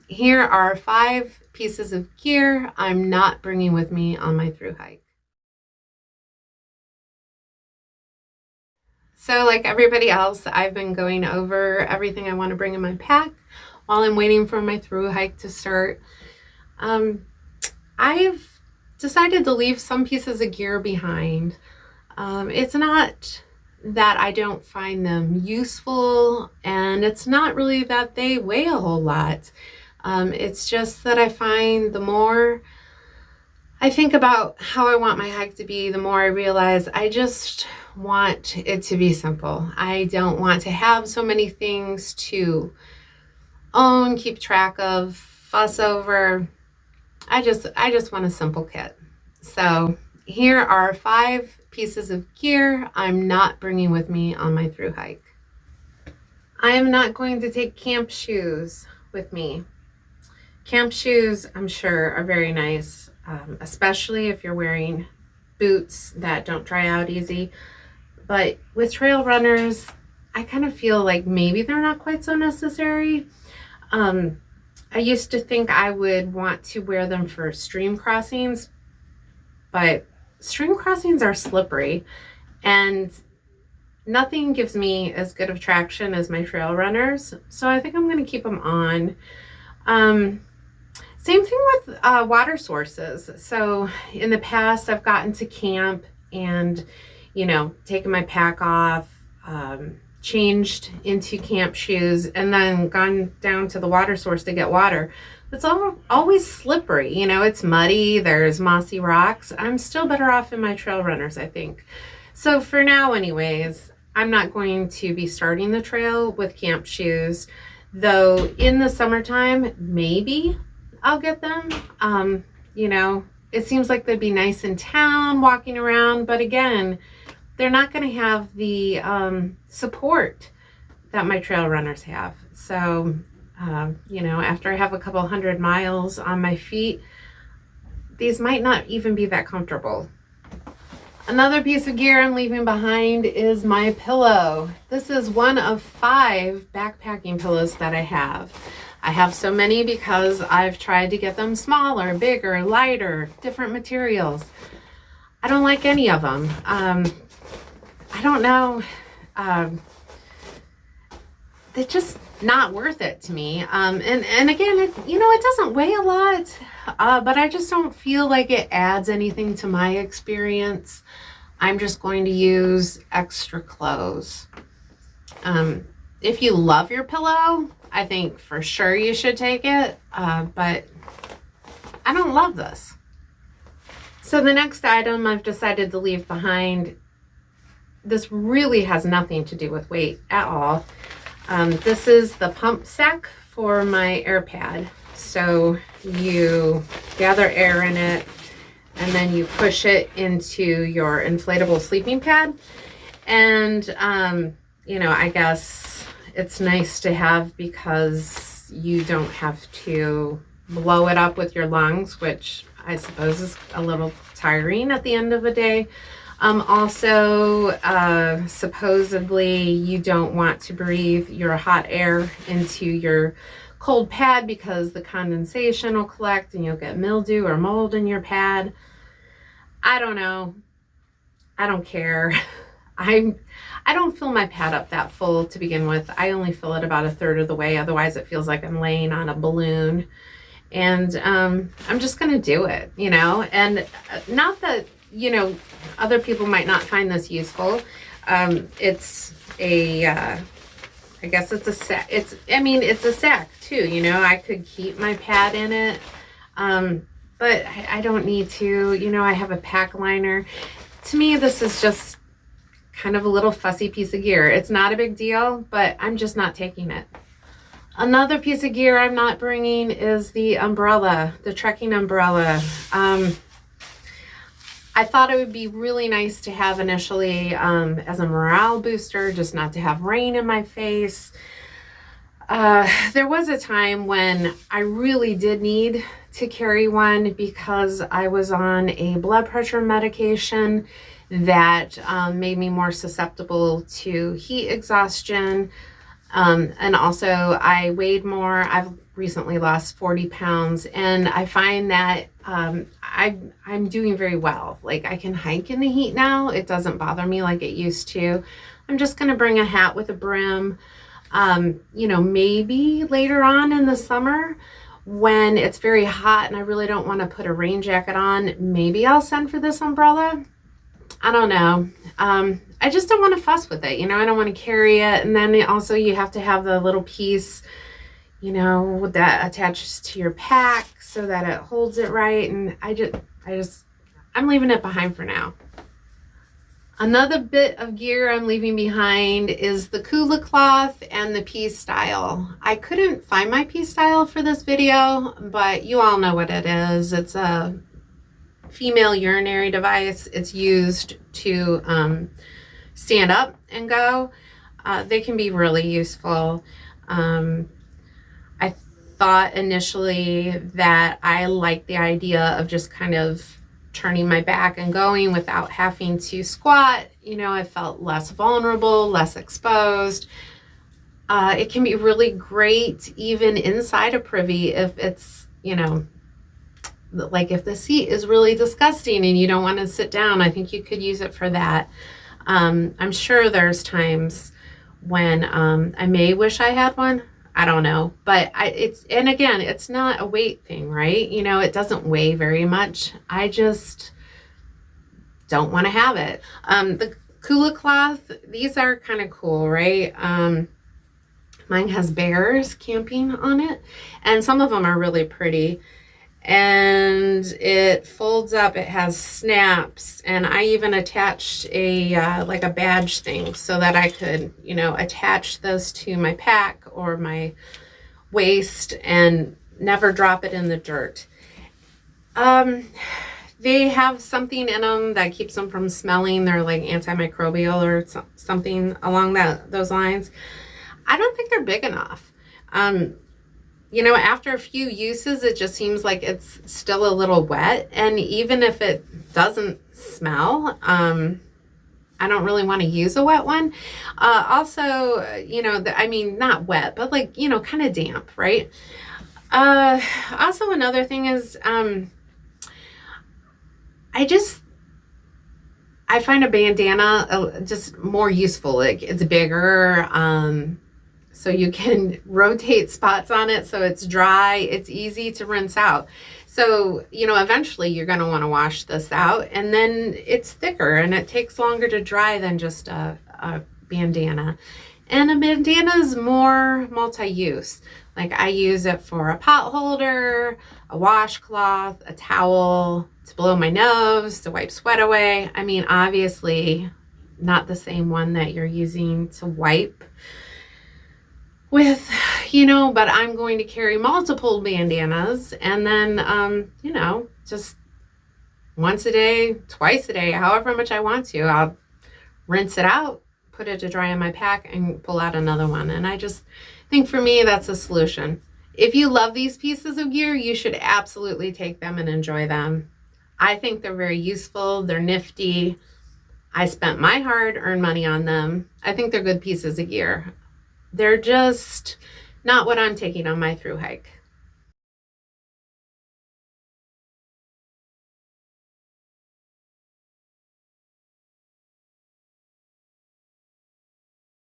Here are 5 pieces of gear I'm not bringing with me on my thru hike. So like everybody else, I've been going over everything I want to bring in my pack while I'm waiting for my thru hike to start. I've decided to leave some pieces of gear behind. It's not that I don't find them useful, and it's not really that they weigh a whole lot. It's just that I find the more I think about how I want my hike to be, the more I realize I just want it to be simple. I don't want to have so many things to own, keep track of, fuss over. I just want a simple kit. So here are 5 pieces of gear I'm not bringing with me on my thru hike. I am not going to take camp shoes with me. Camp shoes, I'm sure, are very nice, especially if you're wearing boots that don't dry out easy. But with trail runners, I kind of feel like maybe they're not quite so necessary. I used to think I would want to wear them for stream crossings, but stream crossings are slippery, and nothing gives me as good of traction as my trail runners, so I think I'm going to keep them on. Same thing with water sources. So in the past, I've gotten to camp and, taken my pack off, changed into camp shoes, and then gone down to the water source to get water. It's always slippery. It's muddy. There's mossy rocks. I'm still better off in my trail runners, I think. So for now, anyways, I'm not going to be starting the trail with camp shoes, though in the summertime, maybe I'll get them. It seems like they'd be nice in town walking around, but again, they're not going to have the support that my trail runners have. So, after I have a couple 100 miles on my feet, these might not even be that comfortable. Another piece of gear I'm leaving behind is my pillow. This is one of 5 backpacking pillows that I have. I have so many because I've tried to get them smaller, bigger, lighter, different materials. I don't like any of them. I don't know. They're just not worth it to me. And again, it doesn't weigh a lot, but I just don't feel like it adds anything to my experience. I'm just going to use extra clothes. If you love your pillow, I think for sure you should take it, but I don't love this. So the next item I've decided to leave behind, this really has nothing to do with weight at all. This is the pump sack for my air pad. So you gather air in it, and then you push it into your inflatable sleeping pad. And, I guess it's nice to have because you don't have to blow it up with your lungs, which I suppose is a little tiring at the end of the day. Also, supposedly you don't want to breathe your hot air into your cold pad because the condensation will collect and you'll get mildew or mold in your pad. I don't know. I don't care. I don't fill my pad up that full to begin with. I only fill it about 1/3 of the way. Otherwise it feels like I'm laying on a balloon. And I'm just going to do it, and not that, other people might not find this useful. It's I guess it's a sack. It's a sack too, I could keep my pad in it. But I don't need to, I have a pack liner. To me, this is just kind of a little fussy piece of gear. It's not a big deal, but I'm just not taking it. Another piece of gear I'm not bringing is the umbrella, the trekking umbrella. I thought it would be really nice to have initially as a morale booster, just not to have rain in my face. There was a time when I really did need to carry one because I was on a blood pressure medication that made me more susceptible to heat exhaustion. And also I weighed more. I've recently lost 40 pounds, and I find that I'm doing very well. Like, I can hike in the heat now. It doesn't bother me like it used to. I'm just going to bring a hat with a brim. Maybe later on in the summer when it's very hot and I really don't want to put a rain jacket on, maybe I'll send for this umbrella. I don't know. I just don't want to fuss with it. I don't want to carry it. And then also you have to have the little piece, that attaches to your pack so that it holds it right. And I'm leaving it behind for now. Another bit of gear I'm leaving behind is the Plax Cloth and the pea style. I couldn't find my pea style for this video, but you all know what it is. It's a female urinary device. It's used to stand up and go. They can be really useful. I thought initially that I liked the idea of just kind of turning my back and going without having to squat. I felt less vulnerable, less exposed. It can be really great even inside a privy if it's, like if the seat is really disgusting and you don't want to sit down. I think you could use it for that. I'm sure there's times when I may wish I had one. I don't know, but it's not a weight thing, right? It doesn't weigh very much. I just don't want to have it. The Plax Cloth, these are kind of cool, right? Mine has bears camping on it, and some of them are really pretty. And it folds up, it has snaps, and I even attached a like a badge thing so that I could attach those to my pack or my waist and never drop it in the dirt. They have something in them that keeps them from smelling. They're like antimicrobial or something along those lines. I don't think they're big enough. After a few uses, it just seems like it's still a little wet. And even if it doesn't smell, I don't really want to use a wet one. Also, not wet, but like, kind of damp, right? Also, another thing is, I find a bandana just more useful. Like, it's bigger. So you can rotate spots on it so it's dry. It's easy to rinse out. So, eventually you're going to want to wash this out, and then it's thicker and it takes longer to dry than just a bandana. And a bandana is more multi-use. Like, I use it for a pot holder, a washcloth, a towel, to blow my nose, to wipe sweat away. I mean, obviously not the same one that you're using to wipe with, but I'm going to carry multiple bandanas, and then, just once a day, twice a day, however much I want to, I'll rinse it out, put it to dry in my pack, and pull out another one. And I just think for me, that's a solution. If you love these pieces of gear, you should absolutely take them and enjoy them. I think they're very useful. They're nifty. I spent my hard-earned money on them. I think they're good pieces of gear. They're just not what I'm taking on my thru hike.